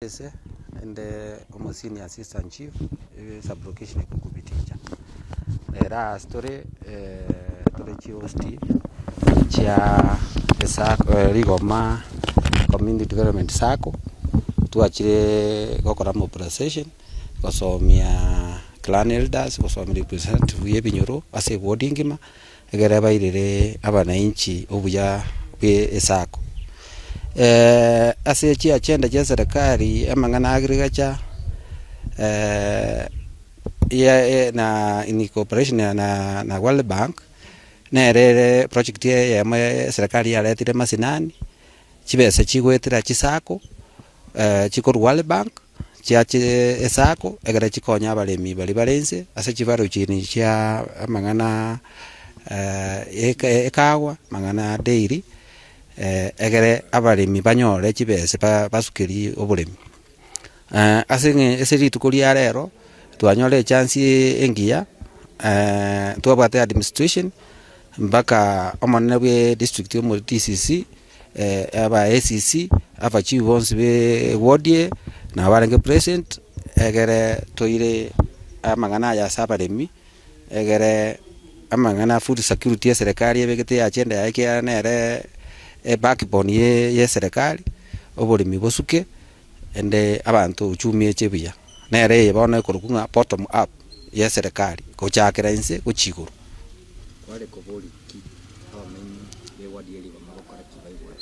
Yes, and I'm a senior assistant chief, sub-location kubiticha. Era story, chief chia Sacco, Rigoma, community development Sacco. Tu achire gokora mobilization, gosomia clan elders, gosomia representative yebinyoro, ase warding ma, egera bairire abananchi obuya be Sacco. Ase chi agenda ya serikali amangana agriculture ya na in cooperation na World Bank na rere project ya serikali ya letire masinani chibese chigwetira chisako chikor World Bank chiache Sacco egera chikonya abalemi bali balense ase chibaro chini cha amangana ekawa mangana dairy egere abalemi banyore chibese basukiri obulemi asinge eseri tukulia rero twanyole chance engia twabate administration mpaka omonene bwe district yo DCC aba ACC aba chiefs be wardie na barenge president egere toire amangana ya sabalemi egere amangana food security serikali ebegete agenda yake ya nere backbone ye serikali obulimi bosuke ende abantu uchumi echebiya nere yebona korukunga bottom up ye serikali gochakira inse gochiguru wale koboli ki abamenyi bewadi Rigoma bakora kibayibwa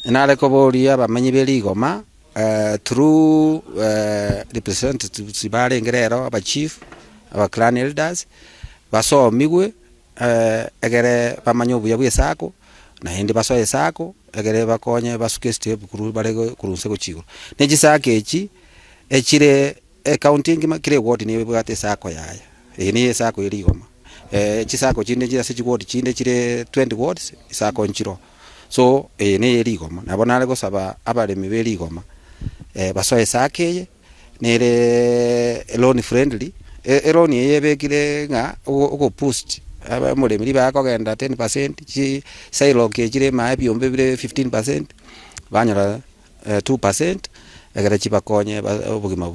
nale koboli abamenyi be Rigoma through representatives bale ngerero aba chief aba clan elders basomigwe egere bamanyo buya bwe Sacco na hindi basoye Sacco egere bakonye basuke step kuru bare kurunse gochiguru neji Sacco echi echire accounting makire ward ni bwate Sacco yaya ni Sacco Rigoma chisako chinde chira se ward chinde chire 20 wards Sacco nchiro so ni Rigoma nabonale go saba abalemi be Rigoma basoye Sacco ye nere loan friendly loan yebekire nga uko boost aba mulemi bako genda 10% chi sailo ke chire ma byombe bire 15% banyara 2% egera chibakonye obugima